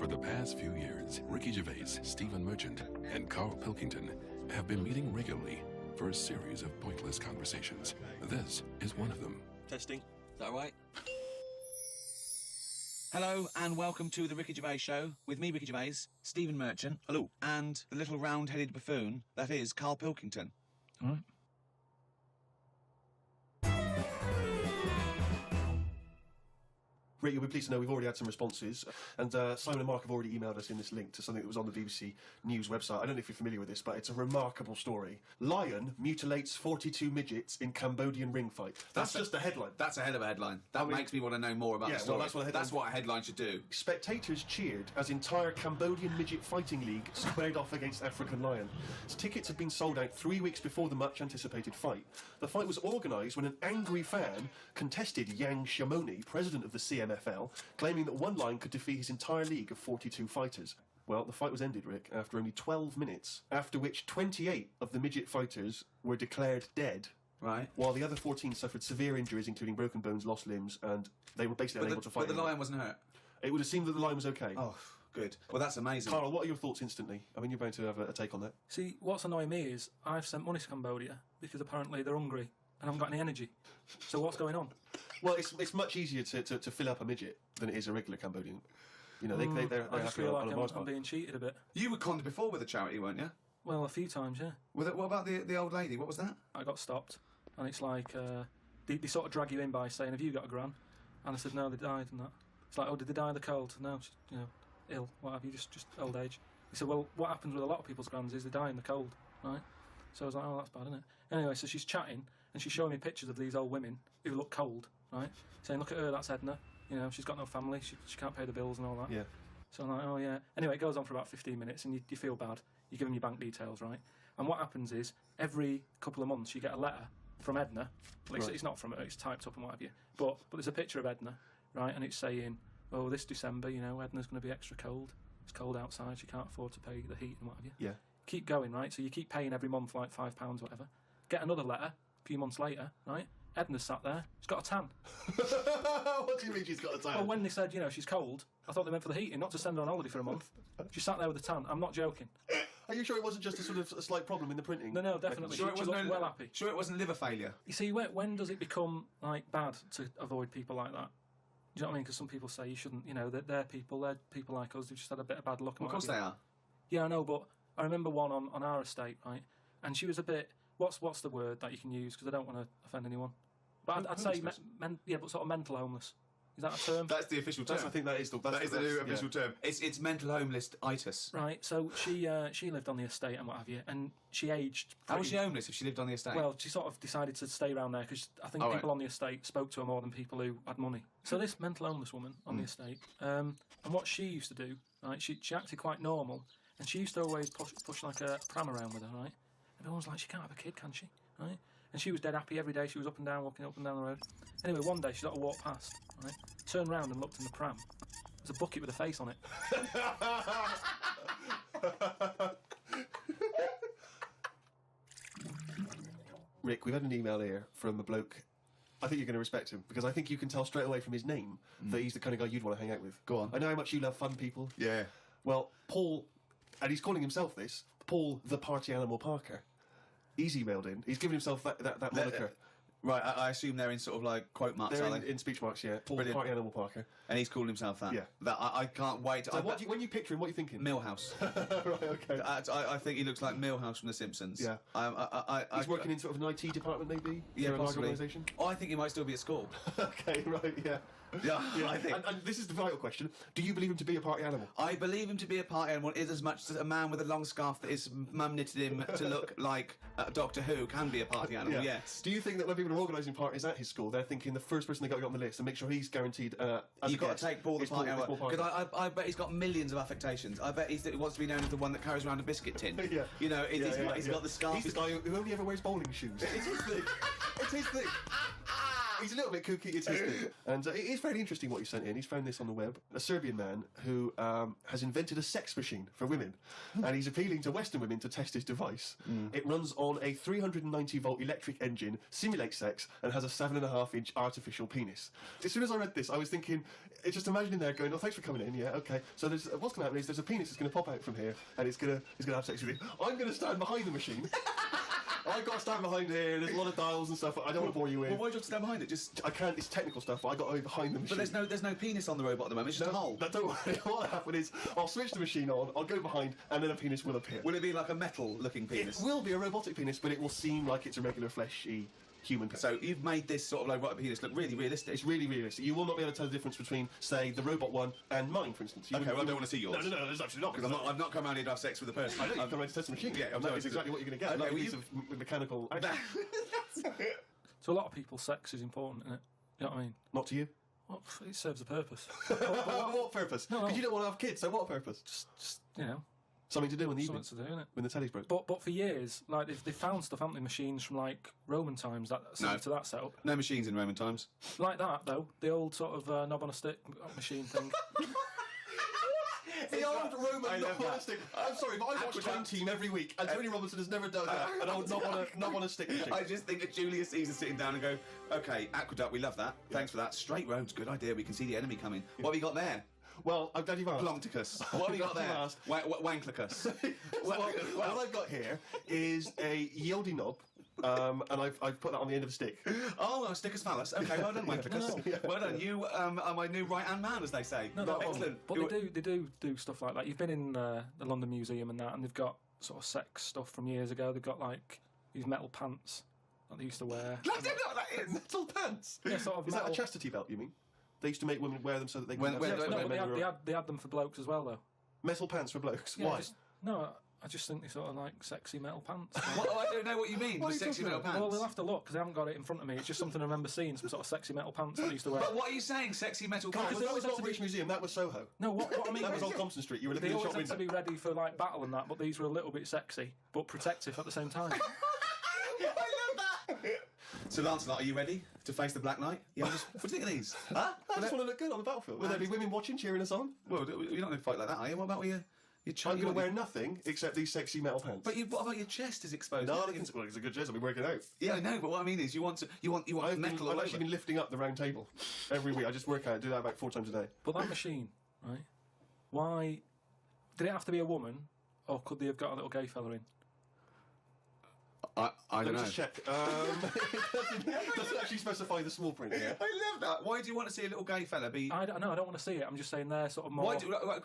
For the past few years, Ricky Gervais, Stephen Merchant, and Carl Pilkington have been meeting regularly for a series of pointless conversations. This is one of them. Testing. Is that right? Hello and welcome to the Ricky Gervais Show with me, Ricky Gervais, Stephen Merchant. Hello. And the little round-headed buffoon that is Carl Pilkington. All right. Rick, you'll be pleased to know we've already had some responses, and Simon and Mark have already emailed us in this link to something that was on the BBC News website. I don't know if you're familiar with this, but it's a remarkable story. Lion mutilates 42 midgets in Cambodian ring fight. That's just a headline. That's a hell of a headline. That makes me want to know more about the story. Well, that's what a headline should do. Spectators cheered as entire Cambodian midget fighting league squared off against African lion. Tickets had been sold out 3 weeks before the much-anticipated fight. The fight was organised when an angry fan contested Yang Shamoni, president of the CMFL, claiming that one lion could defeat his entire league of 42 fighters. Well, the fight was ended, Rick, after only 12 minutes, after which 28 of the midget fighters were declared dead. Right. While the other 14 suffered severe injuries, including broken bones, lost limbs, and they were basically unable to fight. But the lion wasn't hurt? It would have seemed that the lion was okay. Oh, good. Well, that's amazing. Carl, what are your thoughts instantly? I mean, you're going to have a take on that. See, what's annoying me is I've sent money to Cambodia because apparently they're hungry and haven't got any energy. So what's going on? Well, it's much easier to fill up a midget than it is a regular Cambodian. You know, they're I just feel like I'm being cheated a bit. You were conned before with a charity, weren't you? Well, a few times, yeah. What about the old lady? What was that? I got stopped, and it's like they sort of drag you in by saying, "Have you got a gran?" And I said, "No, they died," and that. It's like, "Oh, did they die of the cold?" No, just, ill. What have you? Just old age. He said, "Well, what happens with a lot of people's grans is they die in the cold, right?" So I was like, "Oh, that's bad, isn't it?" Anyway, so she's chatting, and she's showing me pictures of these old women who look cold, right? Saying, "Look at her, that's Edna. She's got no family, she can't pay the bills and all that." Yeah. So I'm like, "Oh, yeah." Anyway, it goes on for about 15 minutes, and you feel bad. You give them your bank details, right? And what happens is, every couple of months, you get a letter from Edna. Well, it's not from her, it's typed up and what have you. But there's a picture of Edna, right? And it's saying, "Oh, this December, Edna's going to be extra cold. It's cold outside, she can't afford to pay the heat and what have you." Yeah. Keep going, right? So you keep paying every month like £5, whatever. Get another letter a few months later, right? Edna's sat there. She's got a tan. What do you mean she's got a tan? Well, when they said, she's cold, I thought they meant for the heating, not to send her on holiday for a month. She sat there with a tan. I'm not joking. Are you sure it wasn't just a slight problem in the printing? No, definitely. She looked well happy. Sure it wasn't liver failure? You see, when does it become bad to avoid people like that? Do you know what I mean? Because some people say you shouldn't, they're people like us who've just had a bit of bad luck. Well, of course they are. Yeah, I know, but I remember one on our estate, right? And she was a bit... What's the word that you can use? Because I don't want to offend anyone. But I'd say, but sort of mental homeless. Is that a term? That's the official term. I think that is the new official term. It's mental homeless-itis. Right, so she lived on the estate and what have you, and she aged... How was she homeless if she lived on the estate? Well, she sort of decided to stay around there because I think people on the estate spoke to her more than people who had money. So this mental homeless woman on the estate, and what she used to do, right, she acted quite normal, and she used to always push like a pram around with her, right? Everyone was like, she can't have a kid, can she? Right? And she was dead happy every day. She was up and down, walking up and down the road. Anyway, one day she got to walk past, right? Turned round and looked in the pram. There's a bucket with a face on it. Rick, we've had an email here from a bloke. I think you're going to respect him, because I think you can tell straight away from his name that he's the kind of guy you'd want to hang out with. Go on. I know how much you love fun people. Yeah. Well, Paul, and he's calling himself this, Paul the Party Animal Parker. He's emailed in. He's given himself that moniker. Right, I assume they're in sort of like quote marks, They're are they? in speech marks, yeah. Paul the Party Animal Parker. And he's called himself that? Yeah. I can't wait. So when you picture him, what are you thinking? Millhouse. Right, okay. I think he looks like Millhouse from The Simpsons. Yeah. He's working in sort of an IT department, maybe? Yeah, possibly. Organisation? Oh, I think he might still be at school. Okay, right, yeah. Yeah, I think. And this is the vital question. Do you believe him to be a party animal? I believe him to be a party animal is as much as a man with a long scarf that his mum knitted him to look like Doctor Who can be a party animal, yes. Do you think that when people are organising parties at his school, they're thinking the first person they got to get on the list and make sure he's guaranteed You've got to take Paul the party animal. Because I bet he's got millions of affectations. I bet he wants to be known as the one that carries around a biscuit tin. Yeah. He's got the scarf. He's the guy who only ever wears bowling shoes. It's his thing. It's his thing. He's a little bit kooky, autistic. And it is very interesting what he sent in. He's found this on the web. A Serbian man who has invented a sex machine for women. And he's appealing to Western women to test his device. It runs on a 390-volt electric engine, simulates sex, and has a 7.5-inch artificial penis. As soon as I read this, I was thinking, just imagining there going, oh, thanks for coming in, yeah, okay. So what's going to happen is there's a penis that's going to pop out from here, and it's going to have sex with you. I'm going to stand behind the machine. I've got to stand behind here, there's a lot of dials and stuff I don't want to bore you with. Well, why do you have to stand behind it? I can't, it's technical stuff, but I got to go behind the machine. But there's no penis on the robot at the moment, it's just a hole. No, don't worry. What'll happen is, I'll switch the machine on, I'll go behind, and then a penis will appear. Will it be like a metal-looking penis? It will be a robotic penis, but it will seem like it's a regular fleshy human penis. So you've made this sort of like robotic penis look really realistic. It's really realistic. You will not be able to tell the difference between, say, the robot one and mine, for instance. Okay, well, I don't want to see yours. No, there's absolutely not. Because I've not come around here to have sex with a person. I know, you've come around to test the machine. Yeah, that's exactly what you're going to get. Okay, Like a piece of mechanical action. To a lot of people, sex is important, isn't it? You know what I mean? Not to you. Well, it serves a purpose. What purpose? No. Because you don't want to have kids, so what purpose? Just you know, Something to do in the evening, something to do, innit? when the telly's broke. But for years, like they found stuff, haven't they? Machines from like Roman times that similar to that setup. No machines in Roman times. Like that though, the old sort of knob on a stick machine thing. The old Roman love knob on a that. stick. I'm sorry, but I watch Time Team every week, and Tony Robinson has never done that. And I would knob on a stick machine. I just think of Julius Caesar sitting down and go, okay, aqueduct, we love that. Thanks for that. Straight roads, good idea. We can see the enemy coming. What have you got there? Well, I'm glad you've asked. Ploncticus. What have you got there? Asked. Wanklicus. What I've got here is a Yodi knob, and I've put that on the end of a stick. Oh, Stickus phallus. Okay, well done, Wanklicus. Well done. You are my new right-hand man, as they say. No, excellent. But they do stuff like that. You've been in the London Museum and that, and they've got sort of sex stuff from years ago. They've got like these metal pants that they used to wear. I don't know what that is. Metal pants. Yeah, sort of Is metal. that a chastity belt? You mean? They used to make women wear them so that they could have sex No, when but they had them for blokes as well, though. metal pants for blokes. Yeah, Why? I just think they sort of like sexy metal pants. What? Oh, I don't know what you mean. What The are you sexy talking metal about? pants. Well, we'll have to look because I haven't got it in front of me. It's just something I remember seeing, some sort of sexy metal pants that I used to wear. But what are you saying? Sexy metal pants? Because they That was always not had to British be- Museum, that was Soho. No, what I mean That was is on Compton Street. You were they looking in the always shop had to window. be ready for like battle and that, but these were a little bit sexy but protective at the same time. I love that. So, Lancelot, are you ready to face the Black Knight? Yeah. What do you think of these? Huh? I just want to look good on the battlefield. Will there be women watching, cheering us on? Well, you're not going to fight like that, are you? What about your I'm going to wear nothing except these sexy metal pants. But what about your chest is exposed? No, well, it's a good chest. I've been working out. Yeah, I know. But what I mean is, you want metal. I've actually been lifting up the round table every week. I just work out, do that about 4 times a day. But that machine, right? Why did it have to be a woman, or could they have got a little gay fella in? I Let don't me know. just check. It doesn't actually specify the small print here. I love that. Why do you want to see a little gay fella be? I don't want to see it. I'm just saying they're sort of more.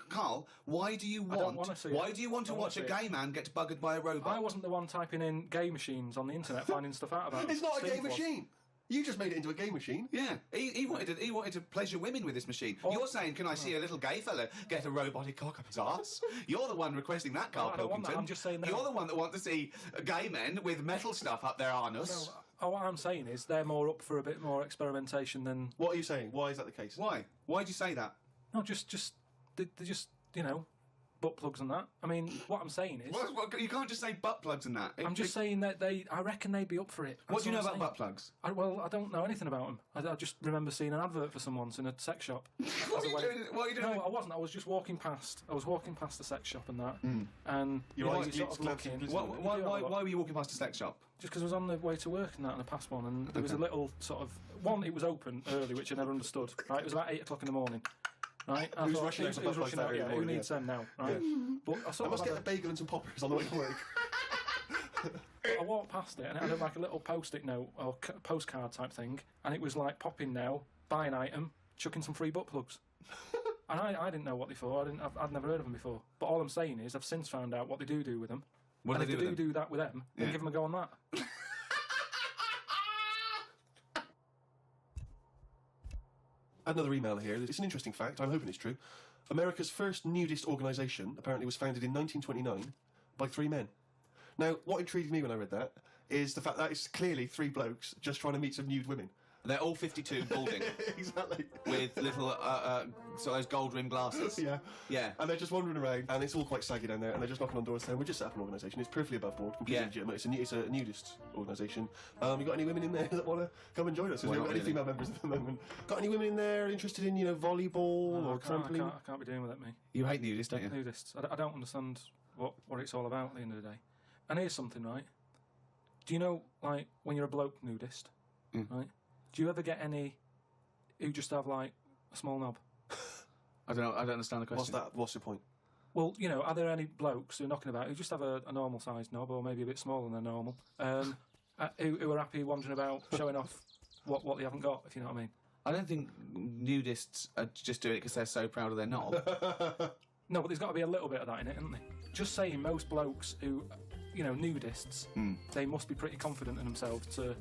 Carl, why do you don't want? wanna see Why it. do you want to I don't watch a wanna see gay man get buggered by a robot? I wasn't the one typing in gay machines on the internet, finding stuff out about. It's not a Steve game was. machine. You just made it into a game machine. Yeah, he wanted to pleasure women with this machine. You're saying, can I see a little gay fella get a robotic cock up his arse? You're the one requesting that, Carl I don't want that. Pilkington. I'm just saying that. You're the one that wants to see gay men with metal stuff up their anus. No, what I'm saying is they're more up for a bit more experimentation than. What are you saying? Why is that the case? Why? Why'd you say that? No, just they just butt plugs and that. I mean, what I'm saying is. You can't just say butt plugs and that. I'm just saying that I reckon they'd be up for it. What do you know That's about I'm butt plugs? saying. I don't know anything about them. I just remember seeing an advert for some once in a sex shop. What are you doing? No, I wasn't. I was just walking past. I was walking past the sex shop and that, and Your eyes you sort of glancing, looking. glistening. Why were you walking past a sex shop? Just because I was on the way to work and that, and I passed one, and there was a little sort of one. It was open early, which I never understood. Right, it was about 8 o'clock in the morning. Right, I Who's thought, rushing out for who's butt plugs rushing that out? early Yeah, in the who morning, needs them now? Right, but I I sort must of get a had bagel and some poppers on the way to work. I walked past it and it had like a little post-it note or postcard type thing, and it was like pop in now, buy an item, chuck in some free butt plugs. And I didn't know what they for. I'd never heard of them before. But all I'm saying is I've since found out what they do with them. What and do if they they do that with them, then Yeah. give them a go on that. Another email here. It's an interesting fact. I'm hoping it's true. America's first nudist organisation apparently was founded in 1929 by 3 men. Now, what intrigued me when I read that is the fact that it's clearly 3 blokes just trying to meet some nude women. They're all 52 balding. Exactly. With little, so those gold rimmed glasses. Yeah. Yeah. And they're just wandering around, and it's all quite saggy down there, and they're just knocking on doors saying, we're just set up an organisation, it's perfectly above board, completely legitimate, it's a nudist organisation. You got any women in there that want to come and join us? Is there any female members at the moment? Got any women in there interested in, volleyball or trampoline? I can't be doing with it, me. You hate nudists, don't you? Nudists. I don't understand what it's all about at the end of the day. And here's something, right? Do you know, like, when you're a bloke nudist, right? Do you ever get any who just have, like, a small knob? I don't understand the question. What's your point? Well, are there any blokes who are knocking about who just have a normal-sized knob, or maybe a bit smaller than normal, who are happy wandering about showing off what they haven't got, if you know what I mean? I don't think nudists are just doing it because they're so proud of their knob. No, but there's got to be a little bit of that in it, isn't there? Just saying, most blokes who, nudists, they must be pretty confident in themselves to...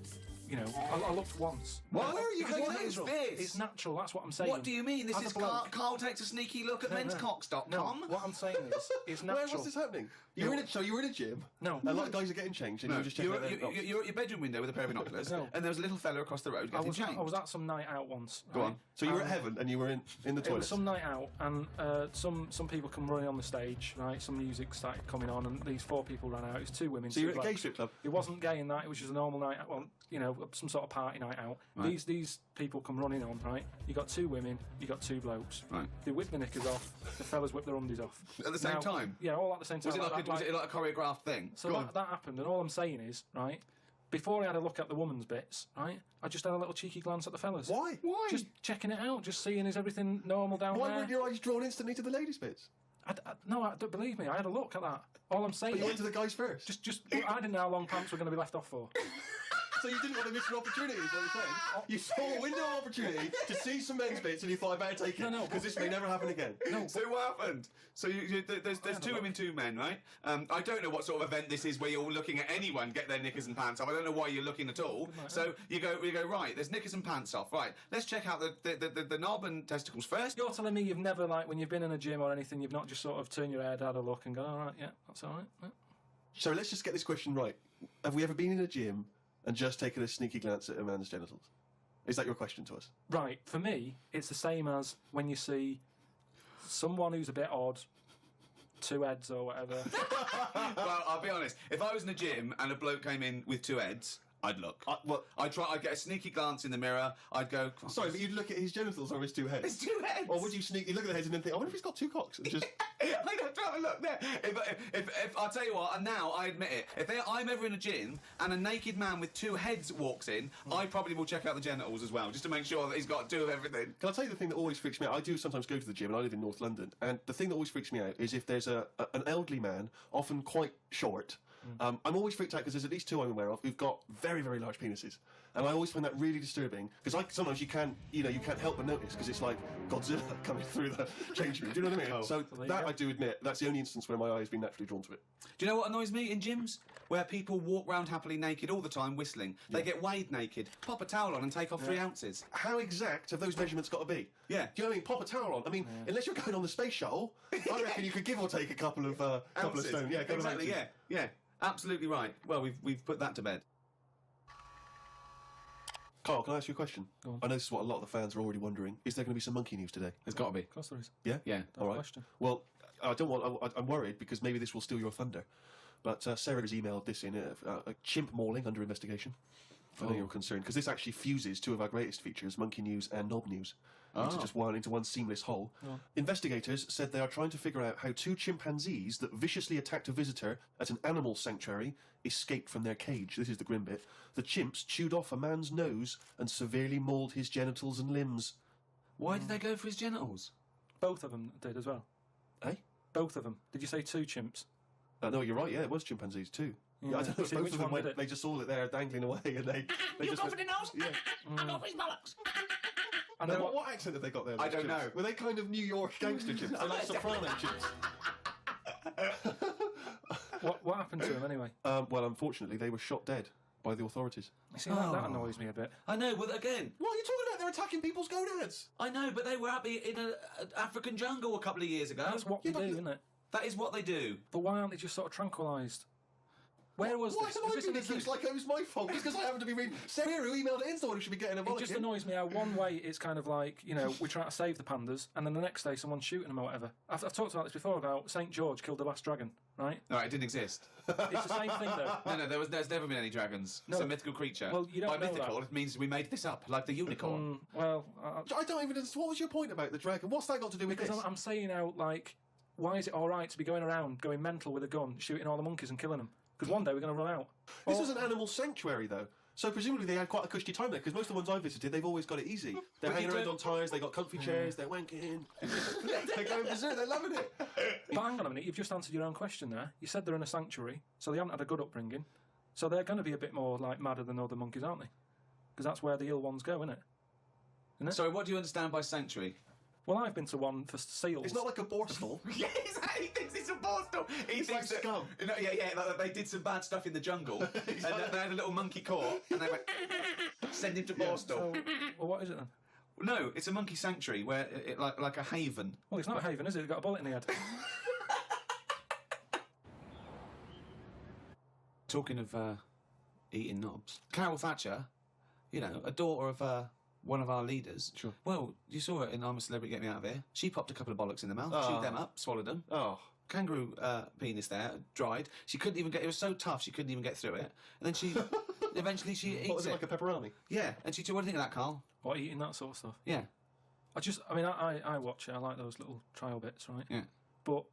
I looked once. Where are you going It's with this? It's natural, that's what I'm saying. What do you mean? This As is a bloke- Carl takes a sneaky look at menscocks.com. No, what I'm saying is, it's natural. What's this happening? You were in a gym? No. A lot of guys are getting changed, and you were just checking out their cocks. You're at your bedroom window with a pair of binoculars, No. and there was a little fella across the road getting changed. I was at some night out once. Go right? on. So you were at heaven, and you were in the It was toilet. some night out, and some people come running on the stage, right? Some music started coming on, and these 4 people ran out. It was 2 women. So you were 2 at a gay blokes. strip club? It wasn't gay in that. It was just a normal night out. Well, some sort of party night out. Right. These people come running on, right? You got 2 women, you got 2 blokes. Right. They whip the knickers off. The fellas whip their undies off. At the same time? Yeah, all at the same time. Was it like a choreographed thing? So that happened, and all I'm saying is, right, before I had a look at the woman's bits, right, I just had a little cheeky glance at the fellas. Why? Just checking it out, just seeing is everything normal down Why there. weren't your eyes drawn instantly to the ladies' bits? No, don't believe me. I had a look at that. All I'm saying But you is, went to the guys first? I didn't know how long pants were going to be left off for. So you didn't want to miss an opportunity, is what you're saying? You saw a window of opportunity to see some men's bits, and you thought, I better take it, No, because this may never happen again. No. So what happened? So there's 2 women, 2 men, right? I don't know what sort of event this is where you're looking at anyone get their knickers and pants off. I don't know why you're looking at all. So you go right. There's knickers and pants off. Right. Let's check out the knob and testicles first. You're telling me you've never, like, when you've been in a gym or anything, you've not just sort of turned your head, had a look, and gone, all right, yeah, that's all right. Yeah. So let's just get this question right. Have we ever been in a gym and just taken a sneaky glance at a man's genitals? Is that your question to us? Right. For me, it's the same as when you see someone who's a bit odd, 2 heads or whatever. Well, I'll be honest. If I was in a gym and a bloke came in with 2 heads, I'd look. I'd get a sneaky glance in the mirror. I'd go... Sorry, but you'd look at his genitals or his 2 heads? It's 2 heads! Or would you sneakily look at the heads and then think, I wonder if he's got 2 cocks? And just... I'd have to have a look there. If I'll tell you what, and now I admit it, if I'm ever in a gym and a naked man with 2 heads walks in, I probably will check out the genitals as well, just to make sure that he's got 2 of everything. Can I tell you the thing that always freaks me out? I do sometimes go to the gym, and I live in North London, and the thing that always freaks me out is if there's an elderly man, often quite short. I'm always freaked out because there's at least 2 I'm aware of who've got very, very large penises, and I always find that really disturbing because sometimes you can't help but notice because it's like Godzilla coming through the change room. Do you know what I mean? So that I do admit that's the only instance where my eye has been naturally drawn to it. Do you know what annoys me in gyms? Where people walk around happily naked all the time whistling. They get weighed naked, pop a towel on and take off 3 ounces. How exact have those measurements got to be? Yeah. Do you know what I mean? Pop a towel on. I mean, unless you're going on the space shuttle, I reckon you could give or take a couple of stone. Yeah, exactly. Yeah. Absolutely right. Well, we've put that to bed. Carl, can I ask you a question? Go on. I know this is what a lot of the fans are already wondering. Is there going to be some monkey news today? There's got to be. Of course there is. Yeah? Yeah. All right. Question. Well, I'm worried because maybe this will steal your thunder. But Sarah has emailed this in, a chimp mauling under investigation. I know you're concerned, because this actually fuses 2 of our greatest features, Monkey News and Knob News, into one seamless whole. Oh. Investigators said they are trying to figure out how 2 chimpanzees that viciously attacked a visitor at an animal sanctuary escaped from their cage. This is the grim bit. The chimps chewed off a man's nose and severely mauled his genitals and limbs. Why did they go for his genitals? Both of them did as well. Eh? Both of them. Did you say 2 chimps? No, you're right, yeah, it was chimpanzees too. Yeah. I don't know, See, both which of them one did went, it? they just saw it there dangling away and they just go for the nose? Yeah. I go for his bollocks. And Now, then what accent have they got there? I those don't chimps? know. Were they kind of New York gangster chimps? They're like soprano chimps. what happened to them anyway? Well, unfortunately, they were shot dead by the authorities. You see, that annoys me a bit. I know, but again... What are you talking about? They're attacking people's gonads! I know, but they were in an African jungle a couple of years ago. That's what they do, isn't it? That is what they do. But why aren't they just sort of tranquilised? Where was Why this? am Was I this doing an this? Looks like it was my fault. Just because I happen to be reading. Sarah, who emailed it in, someone who should be getting a It just annoys me how one way it's kind of like, you know, we're trying to save the pandas, and then the next day someone's shooting them or whatever. I've talked about this before about St. George killed the last dragon, right? No, it didn't exist. It's the same thing though. No, there's never been any dragons. No. It's a mythical creature. Well, you don't By know mythical, that. it means we made this up, like the unicorn. Well, I don't even understand. What was your point about the dragon? What's that got to do with because this? I'm saying out like, why is it all right to be going around, going mental with a gun, shooting all the monkeys and killing them? Because one day we're going to run out. This was an animal sanctuary, though. So presumably they had quite a cushy time there, because most of the ones I visited, they've always got it easy. They're hanging around on tyres, they got comfy chairs, they're wanking. They're going berserk, they're loving it. But hang on a minute, you've just answered your own question there. You said they're in a sanctuary, so they haven't had a good upbringing. So they're going to be a bit more like madder than other monkeys, aren't they? Because that's where the ill ones go, isn't it? Sorry, what do you understand by sanctuary? Well, I've been to one for seals. It's not like a borstal. Yeah, he thinks it's a borstal. He It's thinks like scum. Yeah, like they did some bad stuff in the jungle, and they had a little monkey caught, and they went send him to borstal. So, well, what is it then? No, it's a monkey sanctuary where like a haven. Well, it's not a haven, is it? It's got a bullet in the head. Talking of eating knobs, Carol Thatcher, you know, a daughter of one of our leaders. Sure. Well, you saw it in I'm a Celebrity, Get Me Out of Here. She popped a couple of bollocks in the mouth, Oh. chewed them up, swallowed them. Oh. Kangaroo penis there, dried. She couldn't even get. It was so tough she couldn't even get through it. And then she, eventually, she eats What was it, it. like a pepperoni? Yeah, and she said, "What do you think of that, Carl?" What, eating that sort of stuff? Yeah, I watch it. I like those little trial bits, right? yeah. But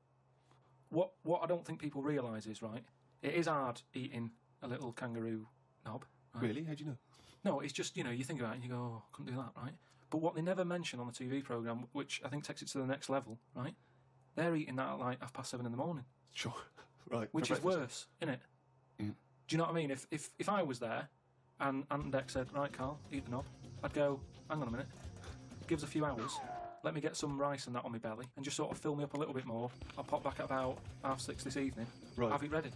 what I don't think people realise is, right, it is hard eating a little kangaroo knob. Right? Really? How do you know? No, it's just, you know, you think about it and you go, oh, couldn't do that, right? But what they never mention on the TV programme, which I think takes it to the next level, right, they're eating that at like 7:30 in the morning. Sure. Right. Which for is breakfast. worse, innit? Yeah. Do you know what I mean? If I was there and Ant and Dec said, right, Carl, eat the knob, I'd go, hang on a minute, give us a few hours, let me get some rice and that on my belly, and just sort of fill me up a little bit more. I'll pop back at about 6:30 this evening, Right. have it ready.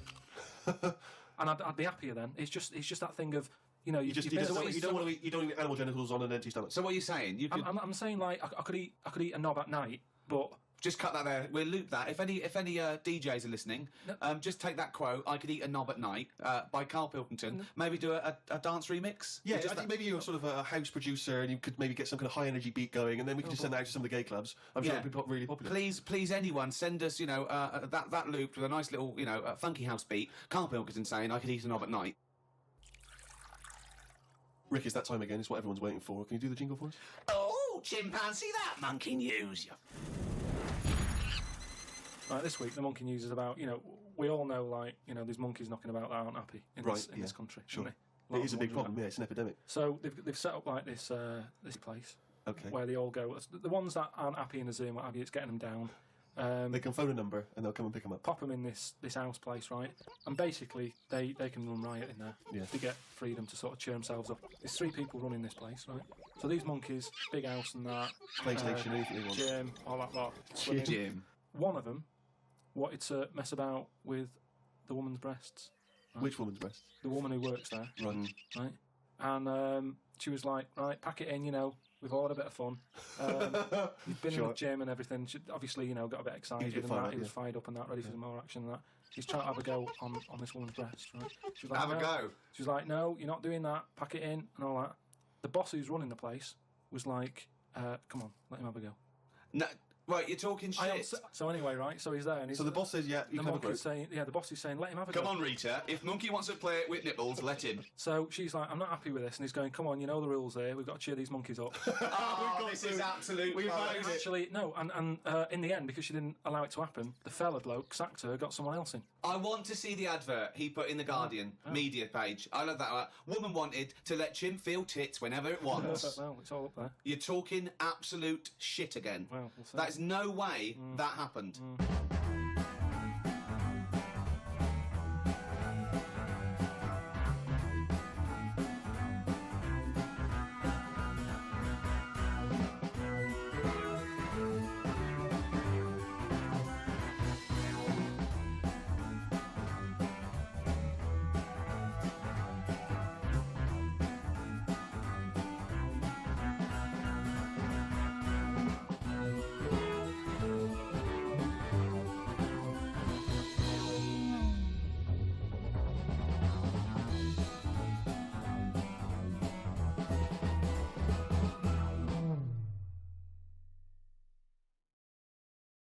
And I'd be happier then. It's just that thing of, you know, You don't want to eat. You don't eat animal genitals on an empty stomach. So what are you saying? You could I'm saying like I could eat a knob at night, but just cut that there. We'll loop that. If any DJs are listening, just take that quote. I could eat a knob at night by Carl Pilkington. Maybe do a dance remix. Yeah, Just I think maybe you're sort of a house producer and you could maybe get some kind of high energy beat going, and then we could just send that out to some of the gay clubs. I'm sure it'd be really popular. Please, anyone send us, you know, that loop with a nice little, you know, funky house beat. Carl Pilkington saying I could eat a knob at night. Rick, it's that time again. It's what everyone's waiting for. Can you do the jingle for us? Oh, chimpanzee, that monkey news. Right, this week the monkey news is about, you know, we all know, like, you know, there's monkeys knocking about that aren't happy in this country. Sure. Aren't they? It is a big problem. Yeah, it's an epidemic. So they've set up like this place where they all go. The ones that aren't happy in the zoo and what have you, it's getting them down. They can phone a number and they'll come and pick them up. Pop them in this house place, right? And basically they can run riot in there. Yeah. They get freedom to sort of cheer themselves up. There's 3 people running this place, right? So these monkeys, big house and that, PlayStation, anything they want. gym, all that lot. swimming. Jim. One of them wanted to mess about with the woman's breasts. Right? Which woman's breast? The woman who works there, Right. right? And she was like, right, pack it in, you know, we've all had a bit of fun. He'd been in the gym and everything. She obviously, you know, got a bit excited and that. He was fired up and that, ready for some more action and that. He's trying to have a go on this woman's breast, right? She was like, Have a go. She was like, no, you're not doing that. Pack it in and all that. The boss who's running the place was like, come on, let him have a go. No, right, you're talking shit. So anyway, right, so he's there and he's... So the boss says, yeah, you the can have a monkey's go. saying, yeah, the boss is saying, let him have a go. Come on, Rita. If Monkey wants to play with nipples, let him. So she's like, I'm not happy with this. And he's going, come on, you know the rules here. We've got to cheer these monkeys up. Oh, this is absolute. Actually, no. And in the end, because she didn't allow it to happen, the fella bloke sacked her, got someone else in. I want to see the advert he put in the Guardian media page. I love that. Woman wanted to let chimp feel tits whenever it wants. Well, it's all up there. You're talking absolute shit again. Well, we'll see. There's no way that happened.